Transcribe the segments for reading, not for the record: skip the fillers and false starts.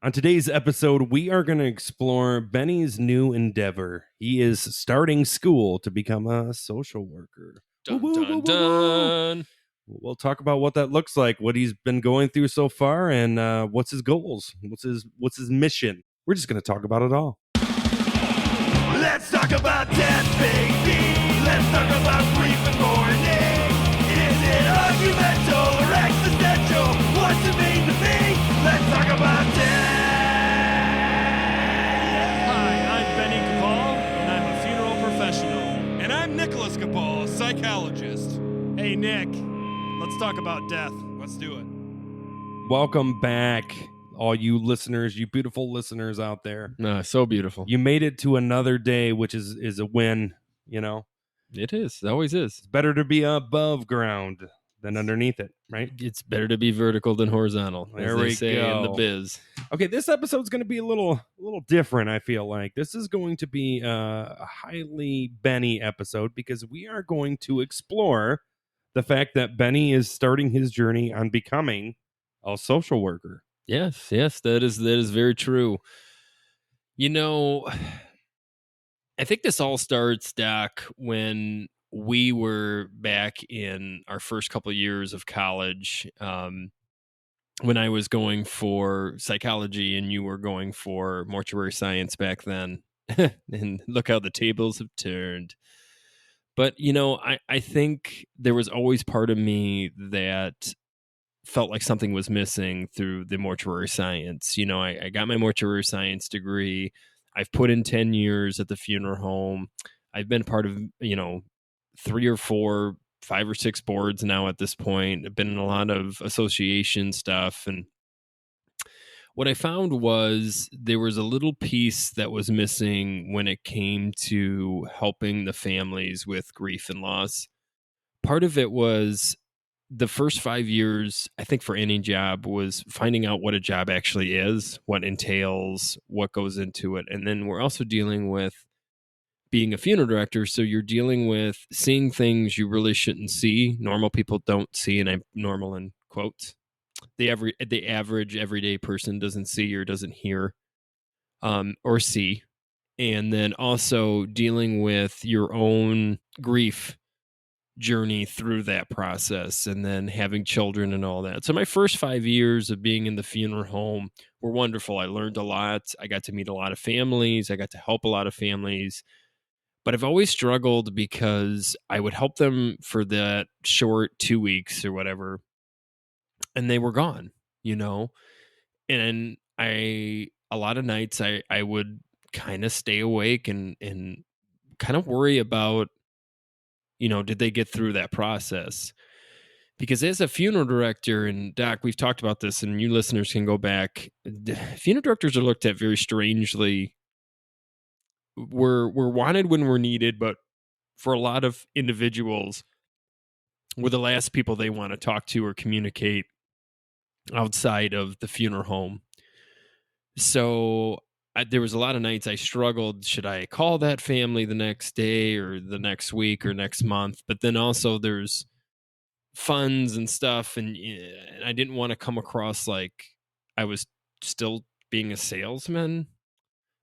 On today's episode, we are going to explore Benny's new endeavor. He is starting school to become a social worker. Dun, Woo, woo, dun, woo, woo, woo. dun. We'll talk about what that looks like, what he's been going through so far, and what's his goals, what's his mission. We're just going to talk about it all. Let's talk about death, baby. Let's talk about grief and mourning. Is it argumental or existential? What's it mean to me? Let's talk about death. Hi, I'm Benny Capal, and I'm a funeral professional. And I'm Nicholas Capal, psychologist. Hey, Nick, let's talk about death. Let's do it. Welcome back, all you listeners, you beautiful listeners out there. So beautiful. You made it to another day, which is a win, you know. It is. It always is. It's better to be above ground than underneath it, right? It's better to be vertical than horizontal, There as we they say in the go. biz. Okay, this episode's going to be a little different, I feel like. This is going to be a highly Benny episode because we are going to explore the fact that Benny is starting his journey on becoming a social worker. Yes, that is very true. You know, I think this all starts, Doc, when we were back in our first couple of years of college, when I was going for psychology and you were going for mortuary science back then. And look how the tables have turned. But, you know, I think there was always part of me that felt like something was missing through the mortuary science. You know, I got my mortuary science degree. I've put in 10 years at the funeral home. I've been part of, 3 or 4, 5 or 6 boards now at this point. I've been in a lot of association stuff. And what I found was there was a little piece that was missing when it came to helping the families with grief and loss. Part of it was the first 5 years, I think, for any job was finding out what a job actually is, what entails, what goes into it. And then we're also dealing with being a funeral director. So you're dealing with seeing things you really shouldn't see. Normal people don't see, and I'm normal in quotes. The average everyday person doesn't see or doesn't hear or see. And then also dealing with your own grief journey through that process, and then having children and all that. So my first 5 years of being in the funeral home were wonderful. I learned a lot. I got to meet a lot of families. I got to help a lot of families. But I've always struggled because I would help them for that short 2 weeks or whatever, and they were gone, And a lot of nights I would kind of stay awake and kind of worry about, did they get through that process? Because as a funeral director, and Doc, we've talked about this, and you listeners can go back, funeral directors are looked at very strangely. We're wanted when we're needed, but for a lot of individuals, we're the last people they want to talk to or communicate outside of the funeral home. So there was a lot of nights I struggled. Should I call that family the next day or the next week or next month? But then also there's funds and stuff, and I didn't want to come across like I was still being a salesman.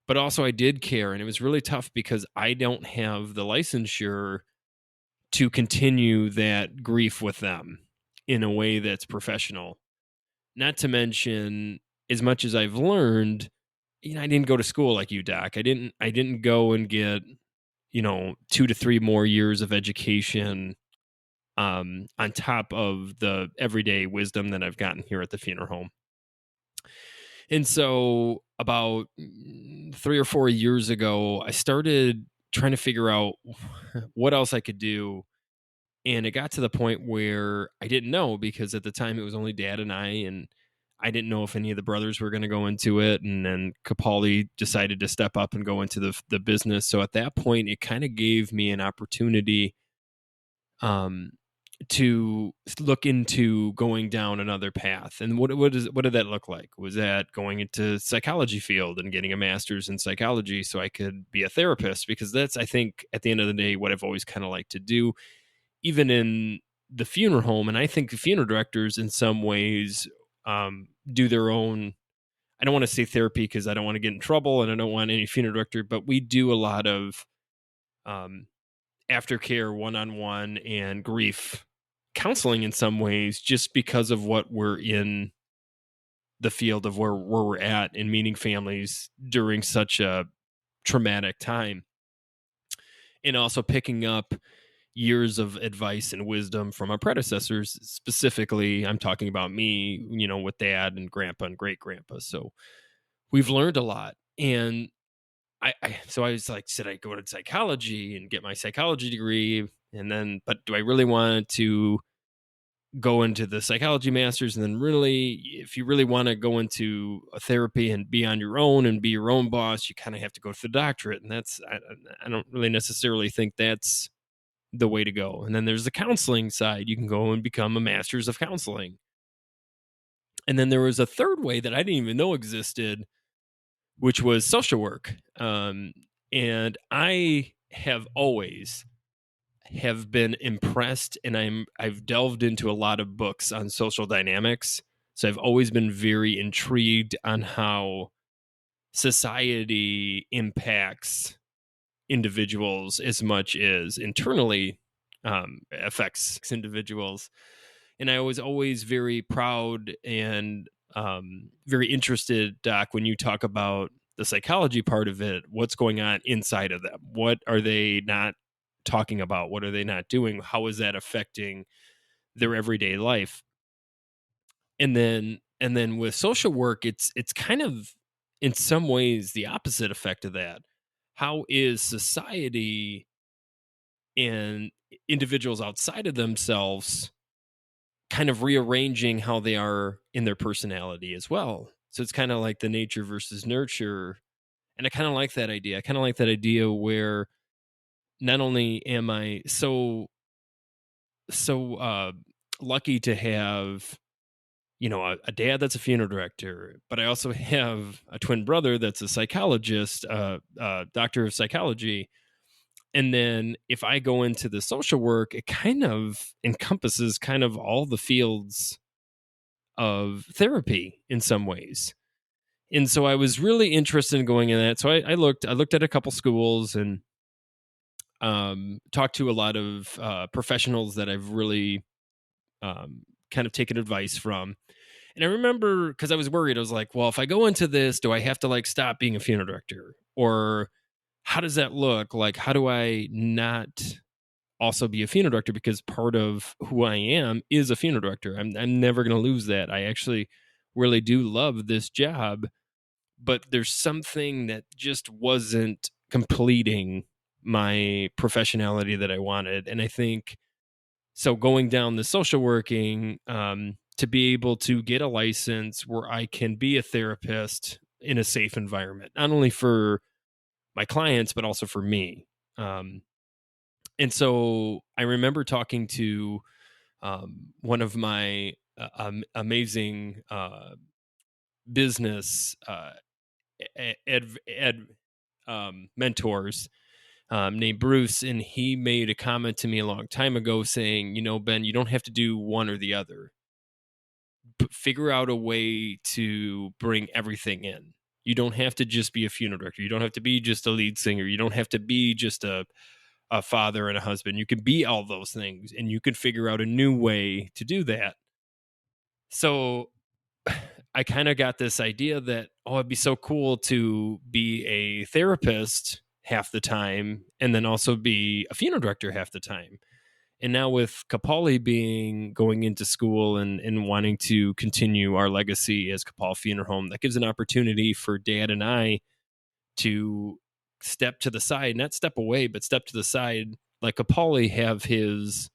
But also I did care, and it was really tough because I don't have the licensure to continue that grief with them in a way that's professional. Not to mention, as much as I've learned, I didn't go to school like you, Doc. I didn't go and get, 2 to 3 more years of education on top of the everyday wisdom that I've gotten here at the funeral home. And so about 3 or 4 years ago, I started trying to figure out what else I could do. And it got to the point where I didn't know, because at the time it was only Dad and I didn't know if any of the brothers were going to go into it. And then Capali decided to step up and go into the business. So at that point, it kind of gave me an opportunity to look into going down another path. And what did that look like? Was that going into psychology field and getting a master's in psychology so I could be a therapist? Because that's, I think, at the end of the day, what I've always kind of liked to do, even in the funeral home. And I think the funeral directors in some ways do their own I don't want to say therapy because I don't want to get in trouble and I don't want any funeral director, but we do a lot of aftercare, one-on-one, and grief counseling in some ways, just because of what we're in the field of where we're at in meeting families during such a traumatic time. And also picking up years of advice and wisdom from our predecessors. Specifically, I'm talking about me, with dad and grandpa and great grandpa. So we've learned a lot. And so I was like, should I go to psychology and get my psychology degree? And then, but do I really want to go into the psychology masters? And then really, if you really want to go into a therapy and be on your own and be your own boss, you kind of have to go to the doctorate. And I don't really necessarily think that's the way to go. And then there's the counseling side. You can go and become a master's of counseling. And then there was a third way that I didn't even know existed, which was social work. And I have always have been impressed, and I've delved into a lot of books on social dynamics. So I've always been very intrigued on how society impacts individuals as much as internally affects individuals. And I was always very proud and very interested, Doc, when you talk about the psychology part of it. What's going on inside of them? What are they not talking about? What are they not doing? How is that affecting their everyday life? And then with social work, it's kind of in some ways the opposite effect of that. How is society and individuals outside of themselves kind of rearranging how they are in their personality as well? So it's kind of like the nature versus nurture. And I kind of like that idea. I kind of like that idea where not only am I so lucky to have, a dad that's a funeral director, but I also have a twin brother that's a psychologist, doctor of psychology. And then if I go into the social work, it kind of encompasses kind of all the fields of therapy in some ways. And so I was really interested in going in that. So I looked at a couple schools and talked to a lot of professionals that I've really kind of taken advice from. And I remember, because I was worried, I was like, well, if I go into this, do I have to stop being a funeral director? Or how does that look? How do I not also be a funeral director? Because part of who I am is a funeral director. I'm never going to lose that. I actually really do love this job, but there's something that just wasn't completing my professionality that I wanted. And I think, so going down the social working, to be able to get a license where I can be a therapist in a safe environment, not only for my clients, but also for me. And so I remember talking to one of my amazing business mentors named Bruce, and he made a comment to me a long time ago saying, Ben, you don't have to do one or the other. Figure out a way to bring everything in. You don't have to just be a funeral director. You don't have to be just a lead singer. You don't have to be just a father and a husband. You can be all those things, and you can figure out a new way to do that. So I kind of got this idea that, it'd be so cool to be a therapist half the time and then also be a funeral director half the time. And now with Kapali going into school and wanting to continue our legacy as Kapal Funeral Home, that gives an opportunity for Dad and I to step to the side, not step away, but step to the side. Like Kapali have his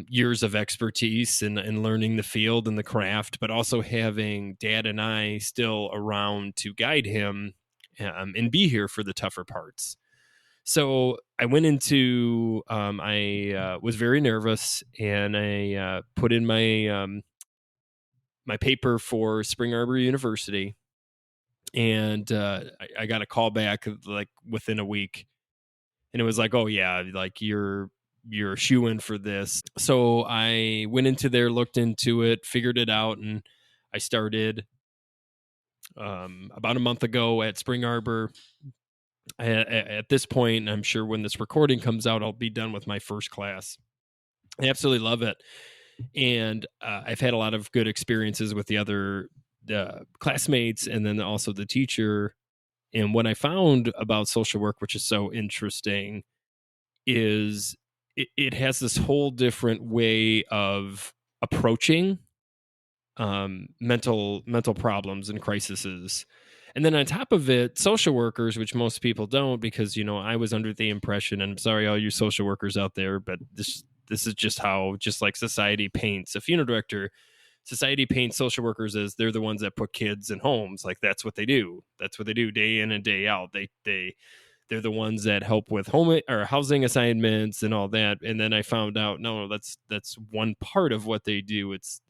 years of expertise and learning the field and the craft, but also having Dad and I still around to guide him and be here for the tougher parts. So I went into, I was very nervous, and I put in my my paper for Spring Arbor University, and I got a call back within a week, and it was like, oh yeah, you're a shoo-in for this. So I went into there, looked into it, figured it out, and I started about a month ago at Spring Arbor. At this point, I'm sure when this recording comes out, I'll be done with my first class. I absolutely love it. And I've had a lot of good experiences with the other classmates and then also the teacher. And what I found about social work, which is so interesting, is it has this whole different way of approaching mental problems and crises. And then on top of it, social workers, which most people don't, because, I was under the impression, and I'm sorry, all you social workers out there, but this is just how, just like society paints a funeral director, society paints social workers as they're the ones that put kids in homes. Like that's what they do. That's what they do day in and day out. They're the ones that help with home or housing assignments and all that. And then I found out, no, that's one part of what they do. It's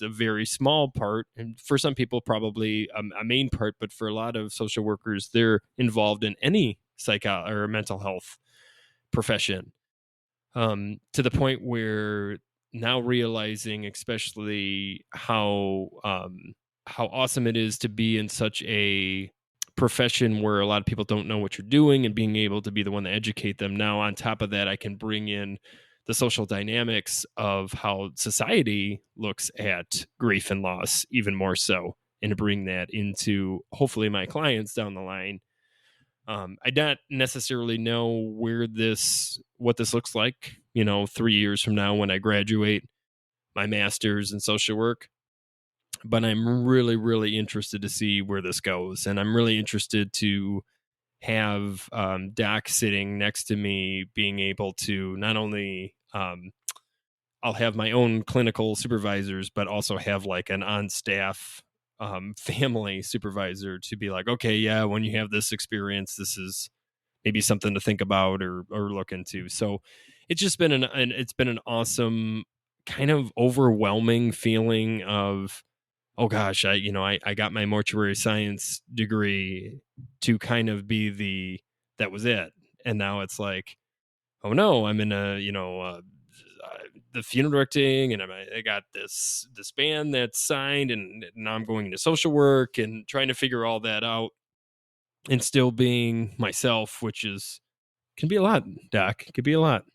a very small part. And for some people, probably a main part, but for a lot of social workers, they're involved in any or mental health profession. To the point where now realizing especially how awesome it is to be in such a profession where a lot of people don't know what you're doing, and being able to be the one to educate them. Now, on top of that, I can bring in the social dynamics of how society looks at grief and loss even more so, and to bring that into hopefully my clients down the line. I don't necessarily know what this looks like, 3 years from now when I graduate my master's in social work. But I'm really, really interested to see where this goes. And I'm really interested to have Doc sitting next to me, being able to not only I'll have my own clinical supervisors, but also have like an on-staff family supervisor to be like, okay, yeah, when you have this experience, this is maybe something to think about or look into. So it's just been an awesome kind of overwhelming feeling of, oh gosh, I got my mortuary science degree to kind of be that was it. And now it's like, oh no, I'm in the funeral directing, and I got this band that's signed, and now I'm going into social work and trying to figure all that out and still being myself, which can be a lot, Doc. It could be a lot.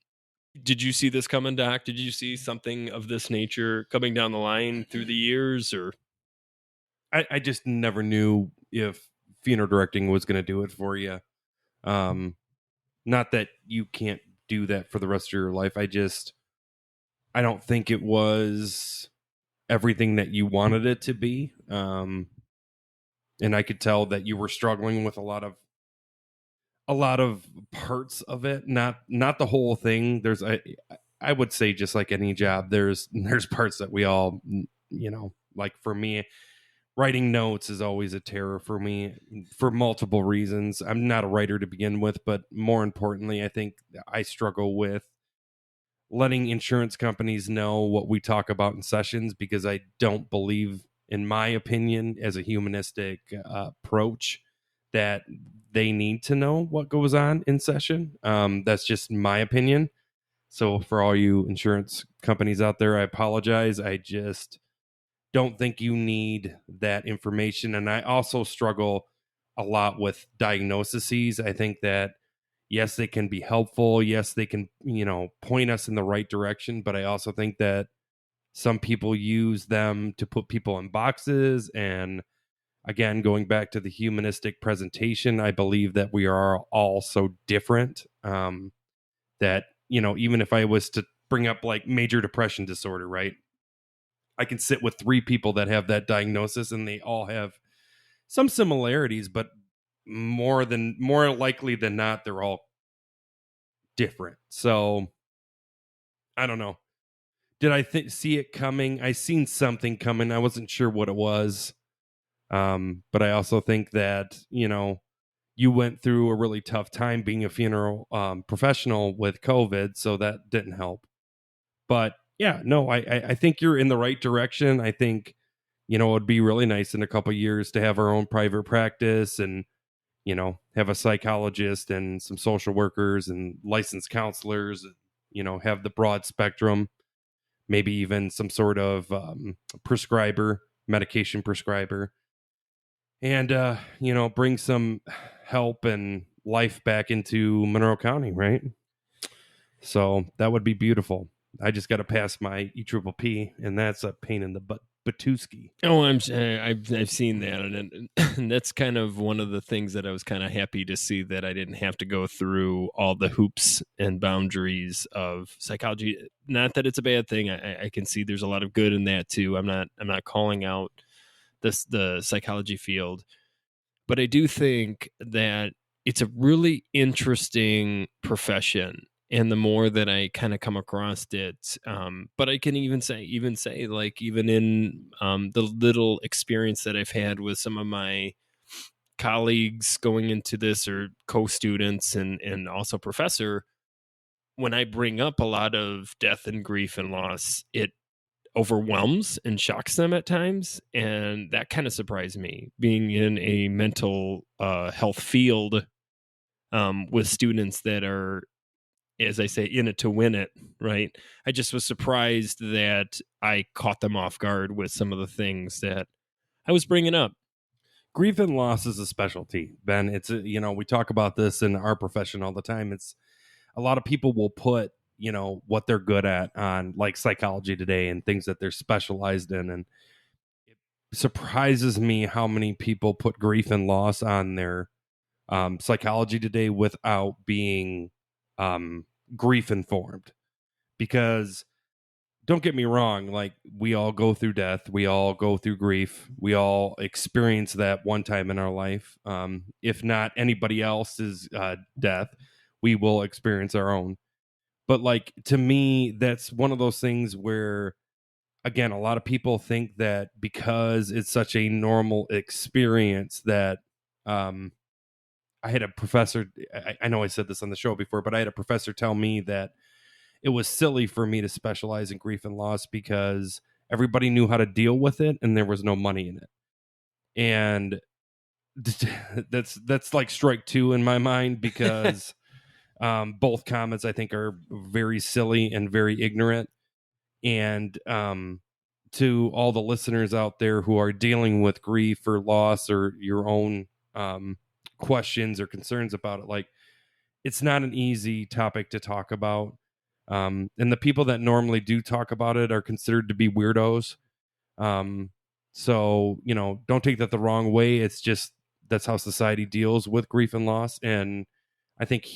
Did you see this coming, Doc? Did you see something of this nature coming down the line through the years, or? I just never knew if funeral directing was going to do it for you. Not that you can't do that for the rest of your life. I don't think it was everything that you wanted it to be. And I could tell that you were struggling with a lot of parts of it, not the whole thing. I would say, just like any job, there's parts that we all, like for me, writing notes is always a terror for me for multiple reasons. I'm not a writer to begin with, but more importantly, I think I struggle with letting insurance companies know what we talk about in sessions, because I don't believe, in my opinion, as a humanistic approach, that they need to know what goes on in session. That's just my opinion. So for all you insurance companies out there, I apologize. I just don't think you need that information. And I also struggle a lot with diagnoses. I think that, yes, they can be helpful. Yes, they can, point us in the right direction. But I also think that some people use them to put people in boxes. And again, going back to the humanistic presentation, I believe that we are all so different that, even if I was to bring up like major depression disorder, right? I can sit with 3 people that have that diagnosis, and they all have some similarities, but more likely than not, they're all different. So I don't know. Did I see it coming? I seen something coming. I wasn't sure what it was. But I also think that, you went through a really tough time being a funeral professional with COVID, so that didn't help. But yeah, no, I think you're in the right direction. I think, it would be really nice in a couple of years to have our own private practice and, have a psychologist and some social workers and licensed counselors, have the broad spectrum, maybe even some sort of medication prescriber. and bring some help and life back into Monroe County, right? So that would be beautiful. I just got to pass my E-triple-P, and that's a pain in the butt. Batuski. Oh, I've seen that, and that's kind of one of the things that I was kind of happy to see, that I didn't have to go through all the hoops and boundaries of psychology. Not that it's a bad thing. I can see there's a lot of good in that too. I'm not calling out the psychology field, but I do think that it's a really interesting profession. And the more that I kind of come across it, but I can even say like, even in the little experience that I've had with some of my colleagues going into this, or co-students, and also professor, when I bring up a lot of death and grief and loss, it overwhelms and shocks them at times. And that kind of surprised me, being in a mental health field with students that are, as I say, in it to win it, right? I just was surprised that I caught them off guard with some of the things that I was bringing up. Grief and loss is a specialty, Ben. It's we talk about this in our profession all the time. It's a lot of people will put what they're good at on, like, Psychology Today and things that they're specialized in, and it surprises me how many people put grief and loss on their Psychology Today without being grief informed. Because don't get me wrong, like, we all go through death, we all go through grief, we all experience that one time in our life. If not anybody else's death, we will experience our own. But, like, to me, that's one of those things where, again, a lot of people think that because it's such a normal experience that I had a professor, I know I said this on the show before, but I had a professor tell me that it was silly for me to specialize in grief and loss because everybody knew how to deal with it and there was no money in it. And that's like strike two in my mind, because both comments I think are very silly and very ignorant. And to all the listeners out there who are dealing with grief or loss, or your own questions or concerns about it, like, it's not an easy topic to talk about, and the people that normally do talk about it are considered to be weirdos. So don't take that the wrong way. It's just, that's how society deals with grief and loss. And I think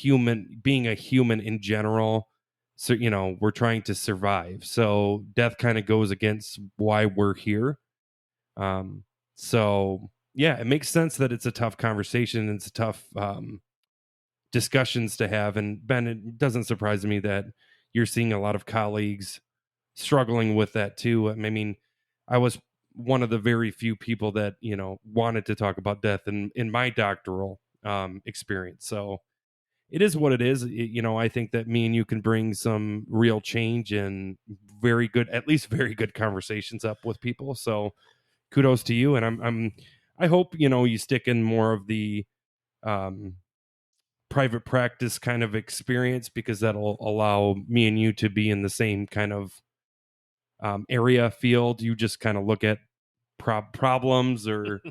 being a human in general, so we're trying to survive, so death kind of goes against why we're here. So yeah, it makes sense that it's a tough conversation, and it's a tough discussions to have. And Ben, it doesn't surprise me that you're seeing a lot of colleagues struggling with that too. I mean, I was one of the very few people that wanted to talk about death in my doctoral experience. So it is what it is. I think that me and you can bring some real change and at least very good conversations up with people. So kudos to you. And I hope, you stick in more of the private practice kind of experience, because that'll allow me and you to be in the same kind of area field. You just kind of look at problems or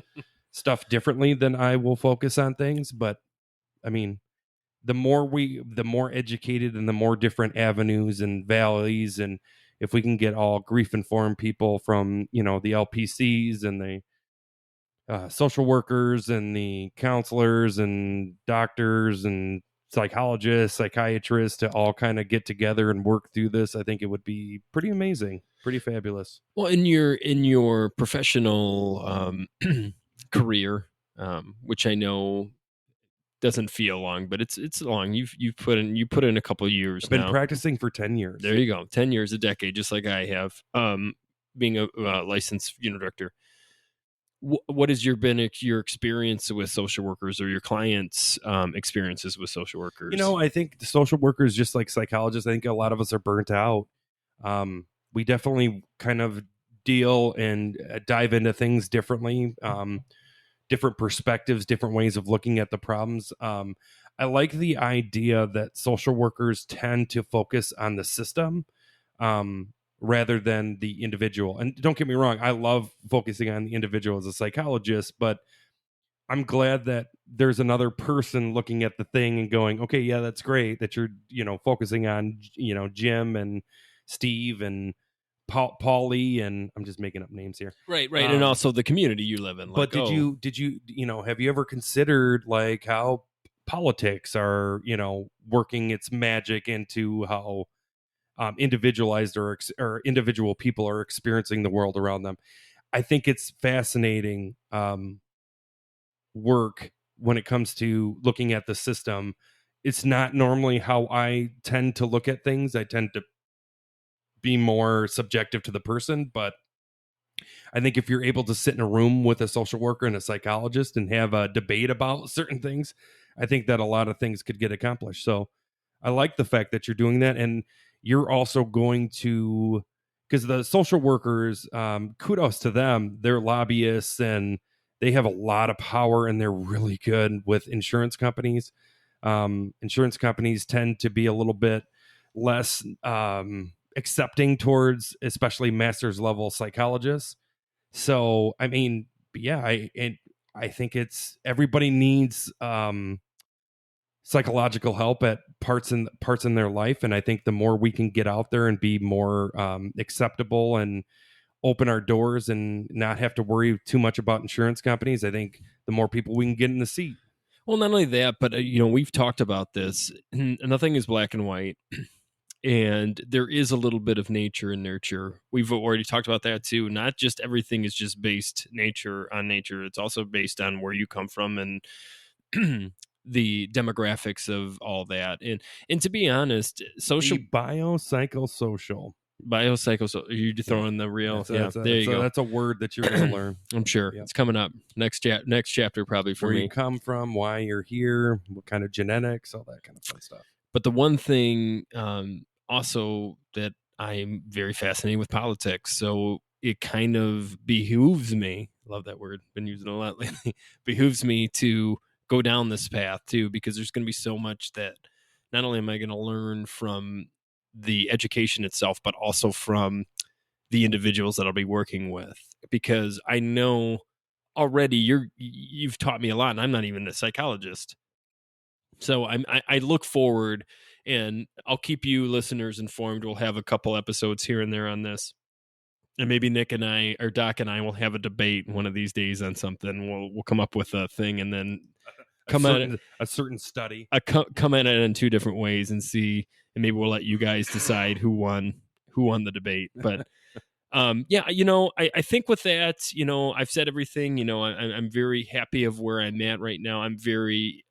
stuff differently than I will focus on things. But I mean, the more educated and the more different avenues and valleys, and if we can get all grief informed people from the LPCs and the social workers and the counselors and doctors and psychologists, psychiatrists, to all kind of get together and work through this, I think it would be pretty amazing, pretty fabulous. Well, in your professional career, which I know doesn't feel long, but it's long. You've put in a couple of years. I've been now. practicing for 10 years. There you go, 10 years, a decade, just like I have. Being a licensed funeral director. What has been your experience with social workers, or your clients' experiences with social workers? I think the social workers, just like psychologists, I think a lot of us are burnt out. We definitely kind of deal and dive into things differently, different perspectives, different ways of looking at the problems. I like the idea that social workers tend to focus on the system rather than the individual. And don't get me wrong, I love focusing on the individual as a psychologist, but I'm glad that there's another person looking at the thing and going, okay, yeah, that's great that you're, focusing on, Jim and Steve and Paulie, and I'm just making up names here. Right, and also the community you live in. But did you, have you ever considered like how politics are, working its magic into how individualized or individual people are experiencing the world around them? I think it's fascinating work when it comes to looking at the system. It's not normally how I tend to look at things. I tend to be more subjective to the person, but I think if you're able to sit in a room with a social worker and a psychologist and have a debate about certain things, I think that a lot of things could get accomplished. So I like the fact that you're doing that. And you're also going to, because the social workers, kudos to them, they're lobbyists and they have a lot of power and they're really good with insurance companies. Insurance companies tend to be a little bit less accepting towards especially master's level psychologists. So, I mean, yeah, I think it's everybody needs psychological help at parts in their life, and I think the more we can get out there and be more acceptable and open our doors and not have to worry too much about insurance companies, I think the more people we can get in the seat. Well, not only that, but we've talked about this. Nothing is black and white. And there is a little bit of nature and nurture. We've already talked about that too. Not just everything is just based nature on nature. It's also based on where you come from and the demographics of all that. And to be honest, social biopsychosocial. You throwing the real? There you go. That's a word that you're going to learn. I'm sure it's coming up next chapter probably for where me. You come from, why you're here, what kind of genetics, all that kind of fun stuff. But the one thing also that I'm very fascinated with politics, so it kind of behooves me. Love that word. Been using it a lot lately. Behooves me to go down this path too, because there's going to be so much that not only am I going to learn from the education itself, but also from the individuals that I'll be working with. Because I know already you've taught me a lot, and I'm not even a psychologist. So I look forward, and I'll keep you listeners informed. We'll have a couple episodes here and there on this. And maybe Nick and I, or Doc and I, will have a debate one of these days on something. We'll come up with a thing and then come at a certain study. Come at it in two different ways and see, and maybe we'll let you guys decide who won the debate. But yeah, I think with that, I've said everything. I'm very happy of where I'm at right now. I'm very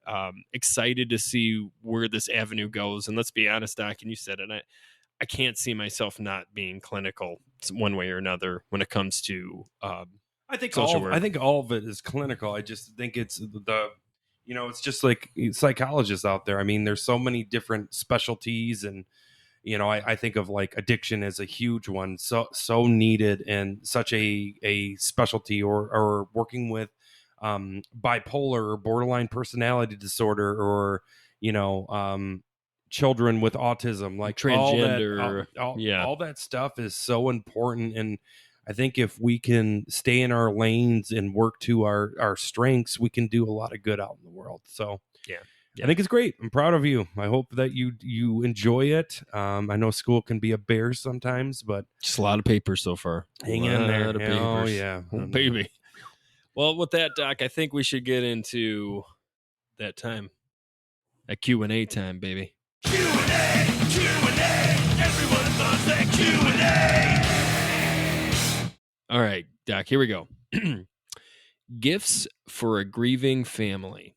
excited to see where this avenue goes. And let's be honest, Doc, and you said it, I can't see myself not being clinical one way or another when it comes to I think all of it is clinical. I just think it's it's just like psychologists out there. I mean, there's so many different specialties, and I think of like addiction as a huge one, so needed, and such a specialty, or working with bipolar or borderline personality disorder, or children with autism, like transgender, all that stuff is so important. And I think if we can stay in our lanes and work to our strengths, we can do a lot of good out in the world. So yeah. I think it's great. I'm proud of you. I hope that you enjoy it. I know school can be a bear sometimes, but just a lot of papers so far. Hang in there. Oh yeah, baby. Well, with that, Doc, I think we should get into that time. That Q&A time, baby. Q&A, everyone loves that Q&A. All right, Doc, here we go. Gifts for a grieving family.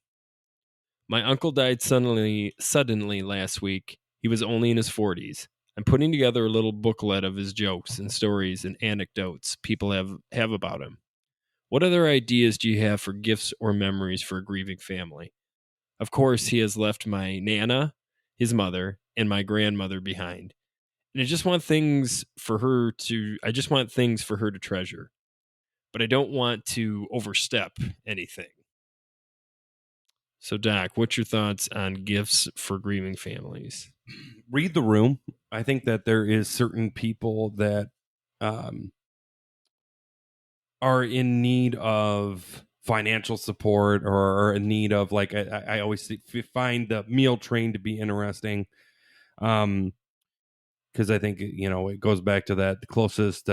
My uncle died suddenly last week. He was only in his 40s. I'm putting together a little booklet of his jokes and stories and anecdotes people have about him. What other ideas do you have for gifts or memories for a grieving family? Of course, he has left my Nana, his mother, and my grandmother behind. And I just want things for her to treasure. But I don't want to overstep anything. So, Doc, what's your thoughts on gifts for grieving families? Read the room. I think that there is certain people that are in need of financial support or in need of, like, I always find the meal train to be interesting. Because I think, it goes back to that the closest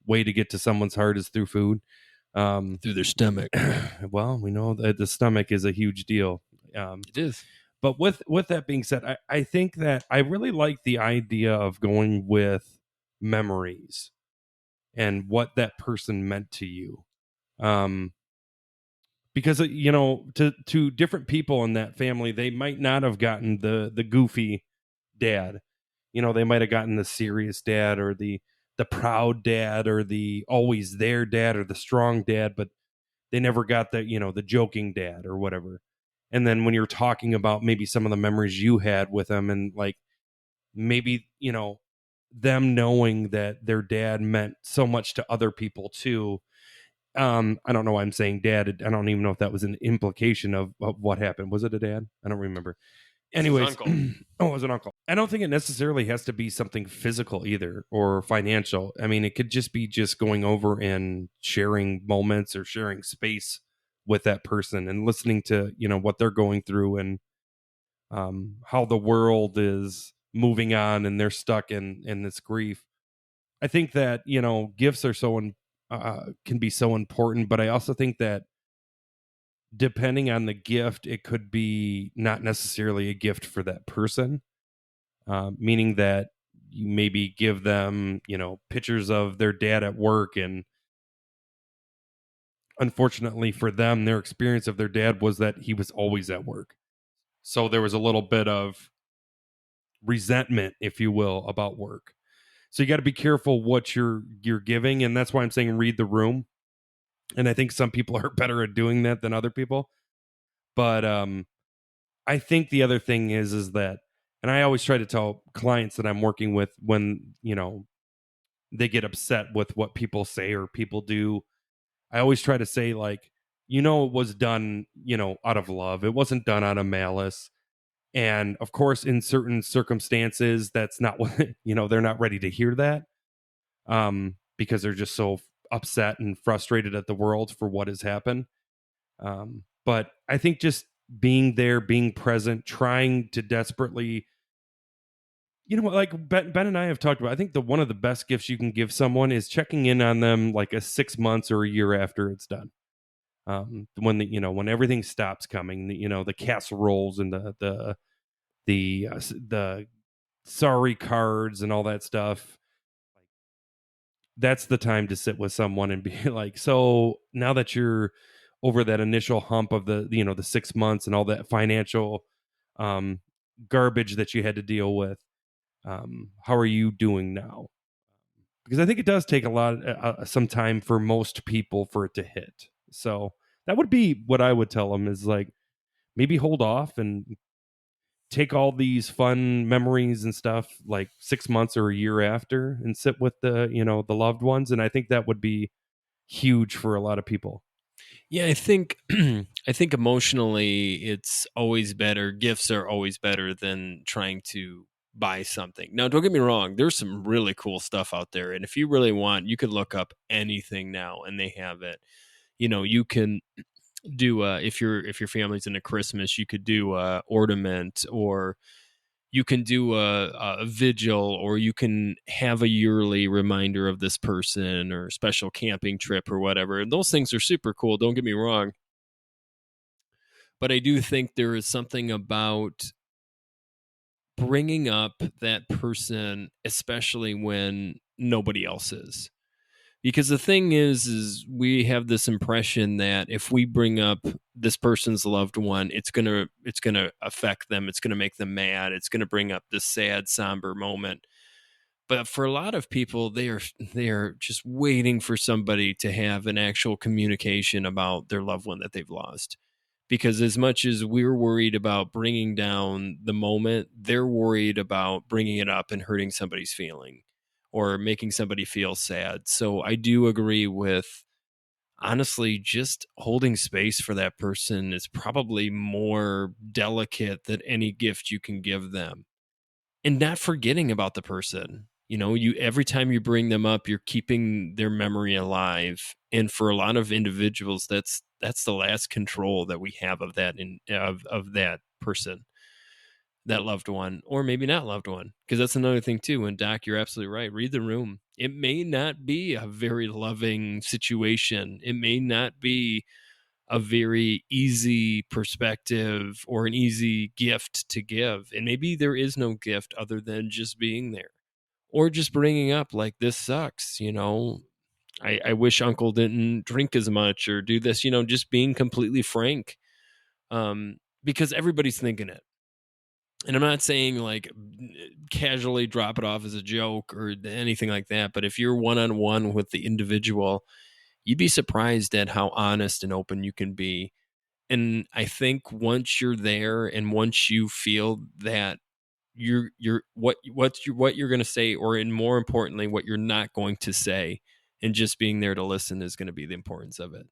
way to get to someone's heart is through food. Through their stomach. Well, we know that the stomach is a huge deal. It is. But with that being said, I think that I really like the idea of going with memories and what that person meant to you. Because to different people in that family, they might not have gotten the goofy dad. They might have gotten the serious dad, or the proud dad, or the always there dad, or the strong dad, but they never got the joking dad or whatever. And then when you're talking about maybe some of the memories you had with them, and like maybe them knowing that their dad meant so much to other people too. I don't know why I'm saying dad. I don't even know if that was an implication of what happened. Was it a dad? I don't remember. Anyways, it was an uncle. I don't think it necessarily has to be something physical either, or financial. I mean, it could just be just going over and sharing moments or sharing space with that person and listening to what they're going through, and how the world is moving on and they're stuck in this grief. I think that gifts are can be so important, but I also think that depending on the gift, it could be not necessarily a gift for that person, meaning that you maybe give them pictures of their dad at work, and unfortunately for them, their experience of their dad was that he was always at work, so there was a little bit of resentment, if you will, about work. So you got to be careful what you're giving, and that's why I'm saying read the room. And I think some people are better at doing that than other people. But I think the other thing is that, and I always try to tell clients that I'm working with when, they get upset with what people say or people do, I always try to say, like, it was done, out of love. It wasn't done out of malice. And of course, in certain circumstances, that's not what, they're not ready to hear that, because they're just so upset and frustrated at the world for what has happened. But I think just being there, being present, trying to desperately, like Ben and I have talked about, I think one of the best gifts you can give someone is checking in on them like a 6 months or a year after it's done. When when everything stops coming, the casseroles and the sorry cards and all that stuff. That's the time to sit with someone and be like, so now that you're over that initial hump of the 6 months and all that financial garbage that you had to deal with, how are you doing now? Because I think it does take a lot some time for most people for it to hit. So that would be what I would tell them, is like, maybe hold off and take all these fun memories and stuff like 6 months or a year after, and sit with the loved ones. And I think that would be huge for a lot of people. Yeah, I think I think emotionally it's always better. Gifts are always better than trying to buy something. Now, don't get me wrong, there's some really cool stuff out there, and if you really want, you could look up anything now and they have it. You can do if your family's into Christmas, you could do a ornament, or you can do a vigil, or you can have a yearly reminder of this person, or a special camping trip or whatever. And those things are super cool, don't get me wrong. But I do think there is something about bringing up that person, especially when nobody else is. Because the thing is we have this impression that if we bring up this person's loved one, it's gonna affect them. It's gonna make them mad. It's gonna bring up this sad, somber moment. But for a lot of people, they are just waiting for somebody to have an actual communication about their loved one that they've lost. Because as much as we're worried about bringing down the moment, they're worried about bringing it up and hurting somebody's feeling, or making somebody feel sad. So I do agree with, honestly, just holding space for that person is probably more delicate than any gift you can give them. And not forgetting about the person. You every time you bring them up, you're keeping their memory alive. And for a lot of individuals, that's that's the last control that we have of that of that person, that loved one, or maybe not loved one. Because that's another thing too. And Doc, you're absolutely right. Read the room. It may not be a very loving situation. It may not be a very easy perspective or an easy gift to give. And maybe there is no gift other than just being there, or just bringing up like, this sucks, I wish Uncle didn't drink as much or do this, just being completely frank, because everybody's thinking it. And I'm not saying like casually drop it off as a joke or anything like that, but if you're one-on-one with the individual, you'd be surprised at how honest and open you can be. And I think once you're there and once you feel that you're what you're going to say, or and more importantly, what you're not going to say, and just being there to listen is going to be the importance of it.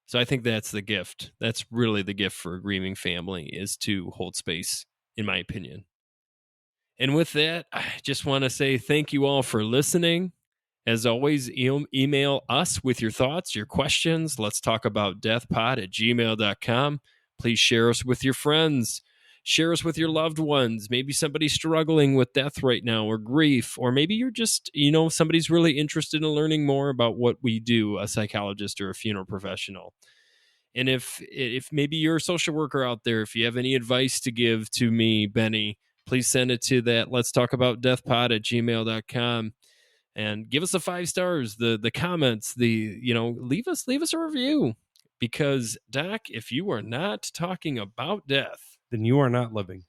So I think that's the gift. That's really the gift for a grieving family, is to hold space, in my opinion. And with that, I just want to say thank you all for listening. As always, email us with your thoughts, your questions. Let's talk about deathpod@gmail.com. Please share us with your friends. Share us with your loved ones. Maybe somebody's struggling with death right now, or grief, or maybe you're just, somebody's really interested in learning more about what we do, a psychologist or a funeral professional. And if maybe you're a social worker out there, if you have any advice to give to me, Benny, please send it to that Let's Talk About Deathpod@gmail.com. And give us the 5 stars, the comments, leave us a review. Because, Doc, if you are not talking about death, Then you are not living.